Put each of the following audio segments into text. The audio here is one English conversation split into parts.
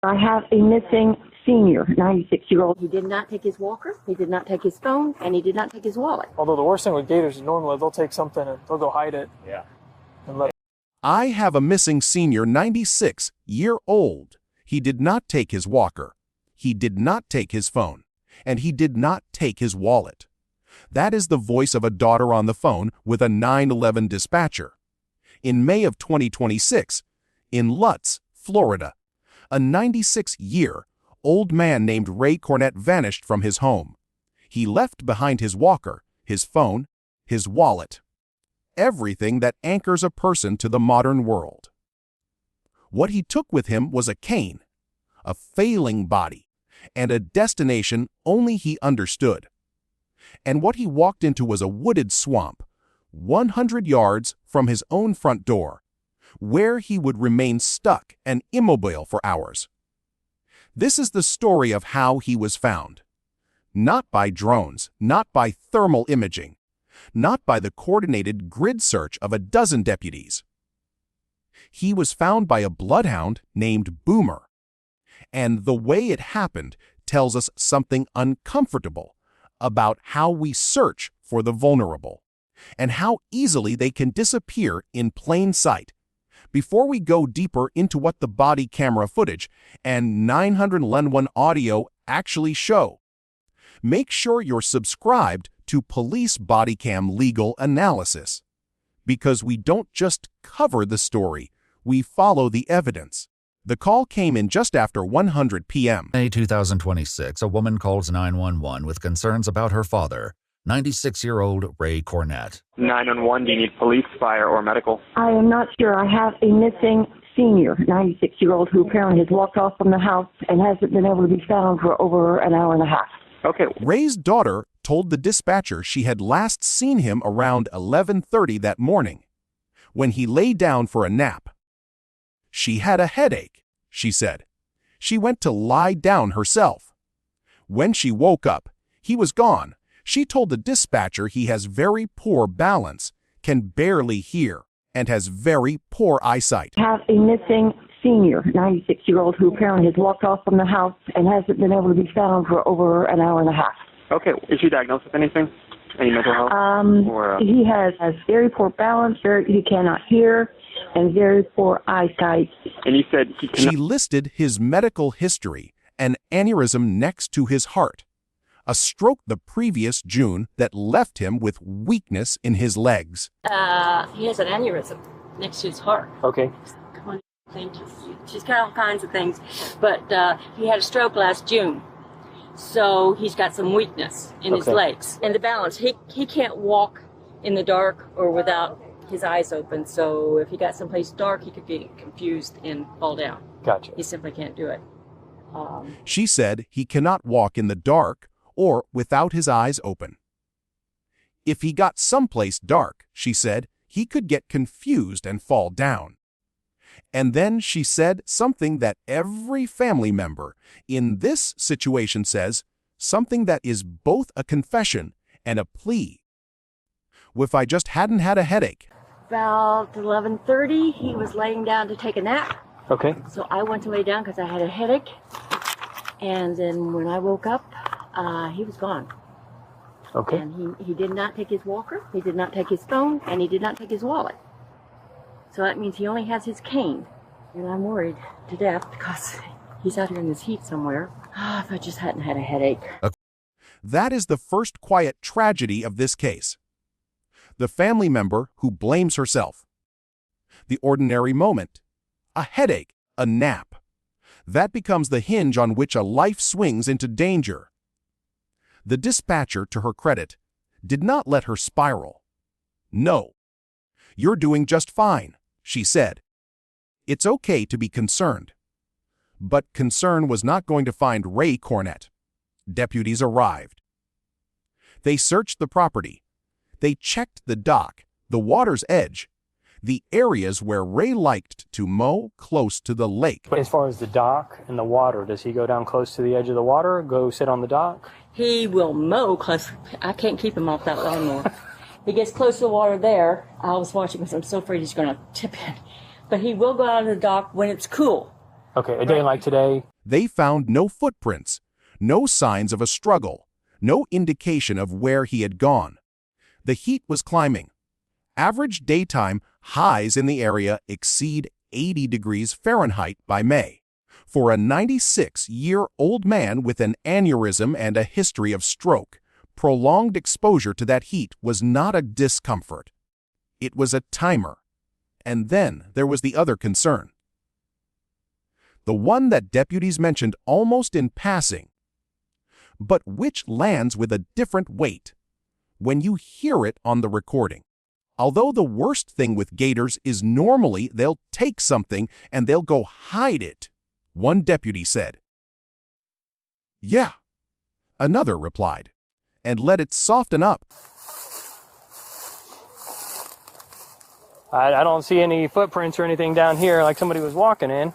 I have a missing senior, 96-year-old. He did not take his walker, he did not take his phone, and he did not take his wallet. Although the worst thing with gators is normally they'll take something and they'll go hide it. Yeah. And let I have a missing senior, 96-year-old. He did not take his walker. He did not take his phone. And he did not take his wallet. That is the voice of a daughter on the phone with a 911 dispatcher. In May of 2026, in Lutz, Florida, a 96-year-old man named Ray Cornett vanished from his home. He left behind his walker, his phone, his wallet, everything that anchors a person to the modern world. What he took with him was a cane, a failing body, and a destination only he understood. And what he walked into was a wooded swamp, 100 yards from his own front door, where he would remain stuck and immobile for hours. This is the story of how he was found. Not by drones, not by thermal imaging, not by the coordinated grid search of a dozen deputies. He was found by a bloodhound named Boomer. And the way it happened tells us something uncomfortable about how we search for the vulnerable, and how easily they can disappear in plain sight. Before we go deeper into what the body camera footage and 911 audio actually show, make sure you're subscribed to Police Bodycam Legal Analysis, because we don't just cover the story, we follow the evidence. The call came in just after 100 p.m. May 2026, a woman calls 911 with concerns about her father, 96-year-old Ray Cornett. 911, do you need police, fire, or medical? I am not sure. I have a missing senior, 96-year-old, who apparently has walked off from the house and hasn't been able to be found for over an hour and a half. Okay. Ray's daughter told the dispatcher she had last seen him around 11:30 that morning, when he lay down for a nap. She had a headache, she said. She went to lie down herself. When she woke up, he was gone. She told the dispatcher he has very poor balance, can barely hear, and has very poor eyesight. I have a missing senior, 96-year-old, who apparently has walked off from the house and hasn't been able to be found for over an hour and a half. Okay. Is she diagnosed with anything? Any mental health? He has very poor balance, he cannot hear, and very poor eyesight. And you said he cannot... She listed his medical history, an aneurysm next to his heart, a stroke the previous June that left him with weakness in his legs. He has an aneurysm next to his heart. Okay. Come on, thank you. She's got all kinds of things, but he had a stroke last June. So he's got some weakness in his legs. And the balance, he can't walk in the dark or without his eyes open. So if he got someplace dark, he could get confused and fall down. Gotcha. He simply can't do it. She said he cannot walk in the dark or without his eyes open. If he got someplace dark, she said, he could get confused and fall down. And then she said something that every family member in this situation says, something that is both a confession and a plea. If I just hadn't had a headache. About 11:30, he was laying down to take a nap. Okay. So I went to lay down because I had a headache. And then when I woke up, he was gone. Okay. And he did not take his walker, he did not take his phone, and he did not take his wallet. So that means he only has his cane. And I'm worried to death because he's out here in this heat somewhere. If I just hadn't had a headache. That is the first quiet tragedy of this case. The family member who blames herself. The ordinary moment. A headache, a nap. That becomes the hinge on which a life swings into danger. The dispatcher, to her credit, did not let her spiral. No. You're doing just fine, she said. It's okay to be concerned. But concern was not going to find Ray Cornett. Deputies arrived. They searched the property. They checked the dock, the water's edge, the areas where Ray liked to mow close to the lake. But as far as the dock and the water, does he go down close to the edge of the water, go sit on the dock? He will mow close. I can't keep him off that lawnmower. He gets close to the water there. I was watching because I'm so afraid he's going to tip in. But he will go out on the dock when it's cool. Okay, a day like today. They found no footprints, no signs of a struggle, no indication of where he had gone. The heat was climbing. Average daytime highs in the area exceed 80 degrees Fahrenheit by May. For a 96-year-old man with an aneurysm and a history of stroke, prolonged exposure to that heat was not a discomfort. It was a timer. And then there was the other concern. The one that deputies mentioned almost in passing, but which lands with a different weight when you hear it on the recording. Although the worst thing with gators is normally they'll take something and they'll go hide it, one deputy said. Yeah, another replied, and let it soften up. I don't see any footprints or anything down here like somebody was walking in.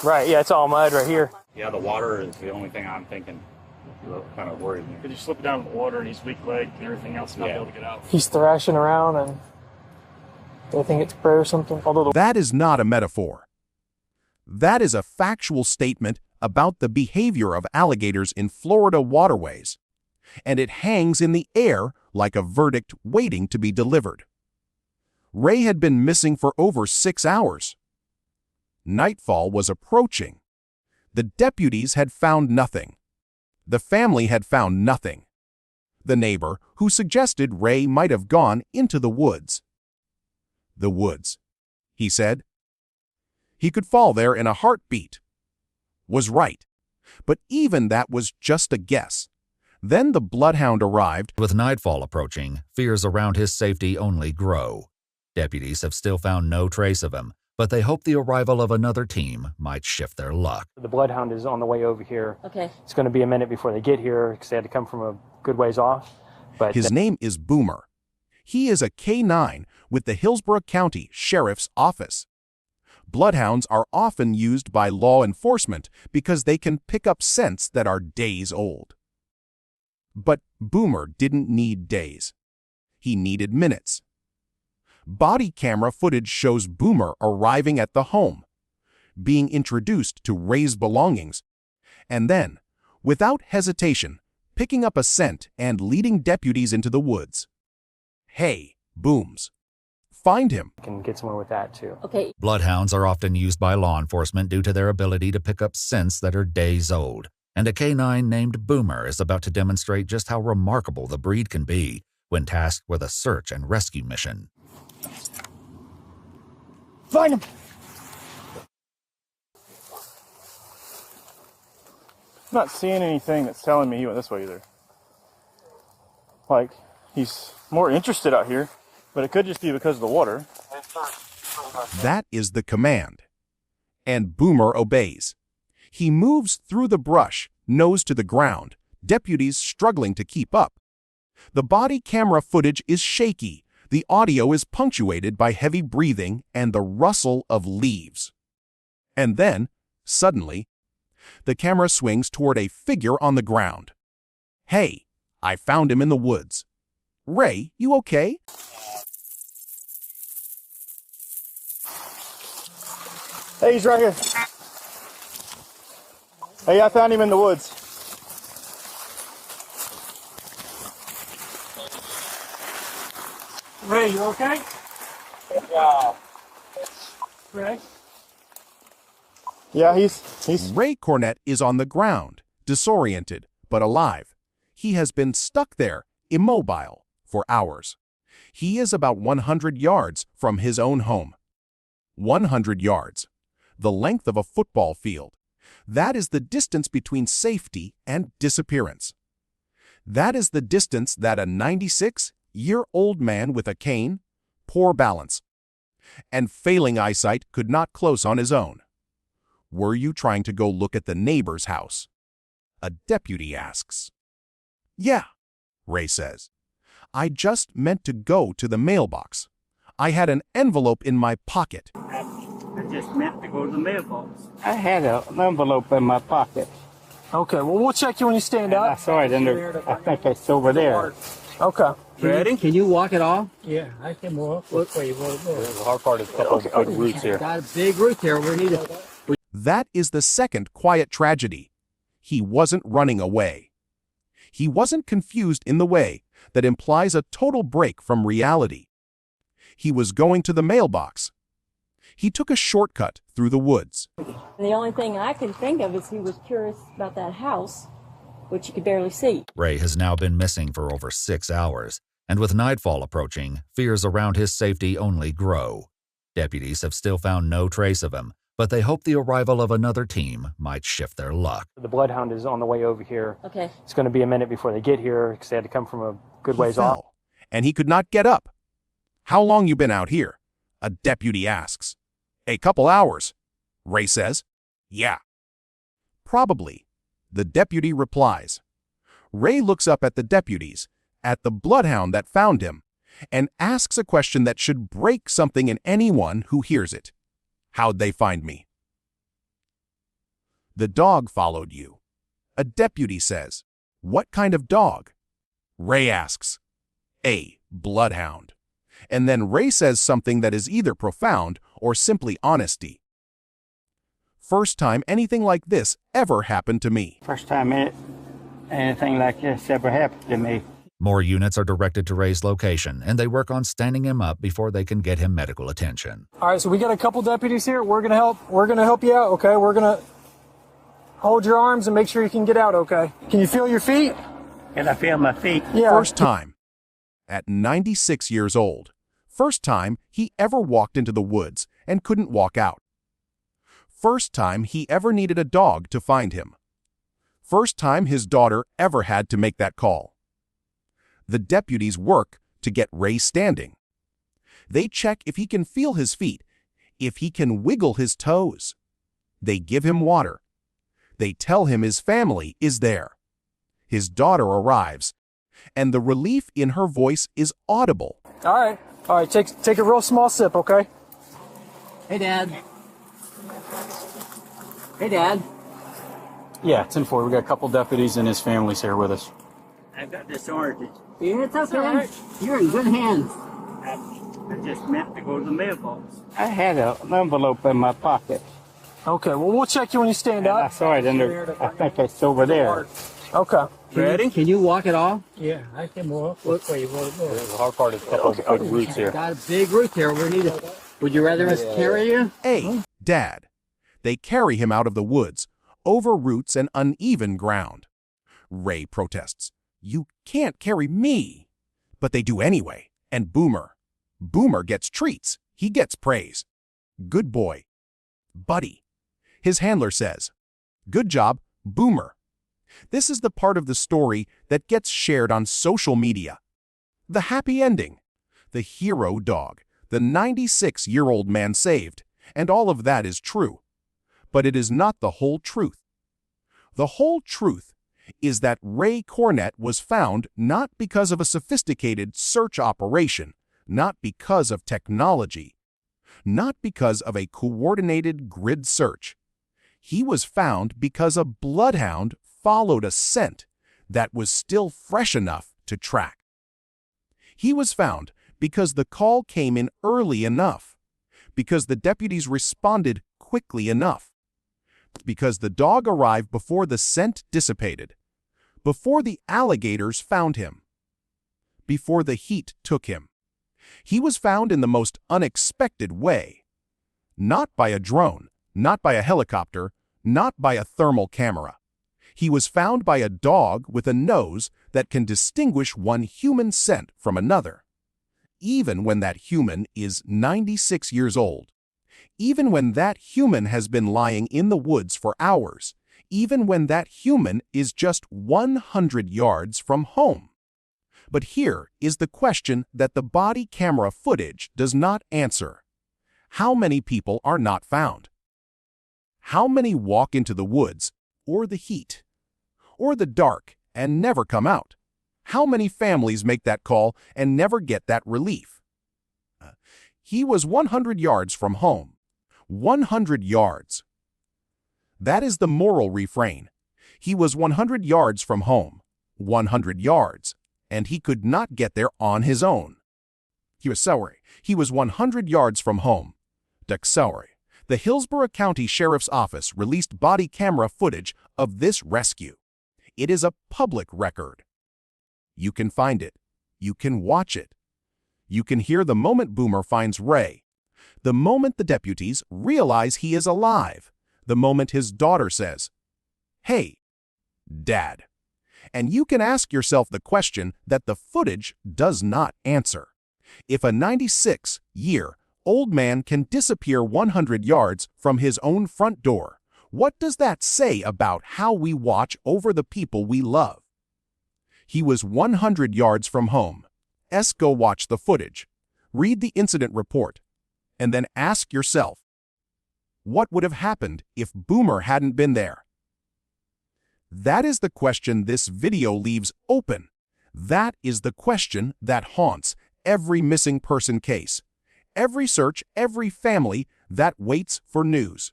Right, yeah, it's all mud right here. Yeah, the water is the only thing I'm thinking kind of worried me. Could you slip down in the water and he's weak-legged and everything else, not be able to get out? He's thrashing around and I think it's prey or something. Although That is not a metaphor. That is a factual statement about the behavior of alligators in Florida waterways, and it hangs in the air like a verdict waiting to be delivered. Ray had been missing for over 6 hours. Nightfall was approaching. The deputies had found nothing. The family had found nothing. The neighbor, who suggested Ray might have gone into the woods. The woods, he said. He could fall there in a heartbeat. Was right. But even that was just a guess. Then the Bloodhound arrived. With nightfall approaching, fears around his safety only grow. Deputies have still found no trace of him, but they hope the arrival of another team might shift their luck. the Bloodhound is on the way over here. Okay. It's going to be a minute before they get here because they had to come from a good ways off. But His name is Boomer. He is a K-9 with the Hillsborough County Sheriff's Office. Bloodhounds are often used by law enforcement because they can pick up scents that are days old. But Boomer didn't need days. He needed minutes. Body camera footage shows Boomer arriving at the home, being introduced to Ray's belongings, and then, without hesitation, picking up a scent and leading deputies into the woods. Hey, Booms. Find him. can get somewhere with that too. Okay. Bloodhounds are often used by law enforcement due to their ability to pick up scents that are days old, and a K-9 named Boomer is about to demonstrate just how remarkable the breed can be when tasked with a search and rescue mission. Find him! I'm not seeing anything that's telling me he went this way either. Like, he's more interested out here, but it could just be because of the water. That is the command. And Boomer obeys. He moves through the brush, nose to the ground, deputies struggling to keep up. The body camera footage is shaky. The audio is punctuated by heavy breathing and the rustle of leaves. And then, suddenly, the camera swings toward a figure on the ground. Hey, I found him in the woods. Ray, you okay? Hey, he's right here. Hey, I found him in the woods. Ray, you okay? Yeah. Ray? Yeah, he's... Ray Cornett is on the ground, disoriented, but alive. He has been stuck there, immobile, for hours. He is about 100 yards from his own home. 100 yards. The length of a football field. That is the distance between safety and disappearance. That is the distance that a 96-year-old man with a cane, poor balance, and failing eyesight could not close on his own. Were you trying to go look at the neighbor's house? A deputy asks. Yeah, Ray says. I just meant to go to the mailbox. I had an envelope in my pocket. I just meant to go to the mailbox. I had an envelope in my pocket. Okay, well, we'll check you when you stand I up. saw it in there. I think it's over there. Okay. Ready? Can you walk at all? Yeah, I can walk. What way you want to go? The hard part is a couple of big roots here. Got a big root there. We need to. That is the second quiet tragedy. He wasn't running away. He wasn't confused in the way that implies a total break from reality. He was going to the mailbox. He took a shortcut through the woods. The only thing I can think of is he was curious about that house, which you could barely see. Ray has now been missing for over 6 hours, and with nightfall approaching, fears around his safety only grow. Deputies have still found no trace of him, but they hope the arrival of another team might shift their luck. The Bloodhound is on the way over here. Okay. It's going to be a minute before they get here because they had to come from a good ways off. And he could not get up. How long you been out here? A deputy asks. A couple hours, Ray says. Yeah. Probably, the deputy replies. Ray looks up at the deputies, at the Bloodhound that found him, and asks a question that should break something in anyone who hears it. How'd they find me? The dog followed you. A deputy says. What kind of dog? Ray asks. A Bloodhound. And then Ray says something that is either profound or simply honesty. First time anything like this ever happened to me. First time anything like this ever happened to me. More units are directed to Ray's location, and they work on standing him up before they can get him medical attention. All right, so we got a couple deputies here. We're gonna help you out, okay? We're gonna hold your arms and make sure you can get out, okay? Can you feel your feet? Can I feel my feet? Yeah. First time. At 96 years old. First time he ever walked into the woods and couldn't walk out. First time he ever needed a dog to find him. First time his daughter ever had to make that call. The deputies work to get Ray standing. They check if he can feel his feet, if he can wiggle his toes. They give him water. They tell him his family is there. His daughter arrives, and the relief in her voice is audible. All right, take a real small sip, okay? Hey, Dad. Hey, Dad. Yeah, 10-4. We got a couple deputies and his family's here with us. I've got this orange. Yeah, it's okay. Right. You're in good hands. I just meant to go to the mailbox. I had an envelope in my pocket. Okay, well, we'll check you when you stand up. I saw it in there. I think it's over there. Okay. Ready? Can you walk at all? Yeah, I can walk. What way you want to go? The hard part is a couple of big roots here. Got a big root there. We need to. Would you rather us carry you? Hey, Dad. They carry him out of the woods, over roots and uneven ground. Ray protests. You can't carry me. But they do anyway. And Boomer gets treats. He gets praise. Good boy. Buddy. His handler says. Good job, Boomer. This is the part of the story that gets shared on social media. The happy ending. The hero dog. The 96-year-old man saved. And all of that is true. But it is not the whole truth. The whole truth is that Ray Cornett was found not because of a sophisticated search operation, not because of technology, not because of a coordinated grid search. He was found because a bloodhound followed a scent that was still fresh enough to track. He was found because the call came in early enough, because the deputies responded quickly enough, because the dog arrived before the scent dissipated, before the alligators found him, before the heat took him. He was found in the most unexpected way. Not by a drone, not by a helicopter, not by a thermal camera. He was found by a dog with a nose that can distinguish one human scent from another, even when that human is 96 years old. Even when that human has been lying in the woods for hours, even when that human is just 100 yards from home. But here is the question that the body camera footage does not answer. How many people are not found? How many walk into the woods, or the heat, or the dark, and never come out? How many families make that call and never get that relief? He was 100 yards from home. 100 yards. That is the moral refrain. He was 100 yards from home. 100 yards. and he could not get there on his own. He was 100 yards from home. The Hillsborough County Sheriff's Office released body camera footage of this rescue. It is a public record. You can find it. You can watch it. You can hear the moment Boomer finds Ray, the moment the deputies realize he is alive, the moment his daughter says, "Hey, Dad." And you can ask yourself the question that the footage does not answer. If a 96-year-old man can disappear 100 yards from his own front door, what does that say about how we watch over the people we love? He was 100 yards from home. Go watch the footage, read the incident report, and then ask yourself, what would have happened if Boomer hadn't been there? That is the question this video leaves open. That is the question that haunts every missing person case, every search, every family that waits for news.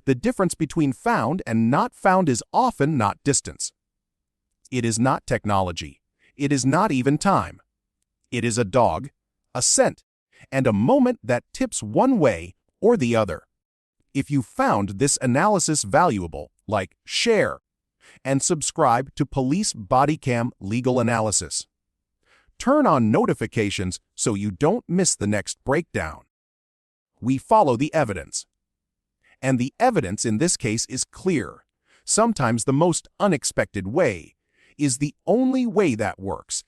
The difference between found and not found is often not distance. It is not technology. It is not even time. It is a dog, a scent, and a moment that tips one way or the other. If you found this analysis valuable, like, share, and subscribe to Police Bodycam Legal Analysis. Turn on notifications so you don't miss the next breakdown. We follow the evidence. And the evidence in this case is clear. Sometimes the most unexpected way is the only way that works.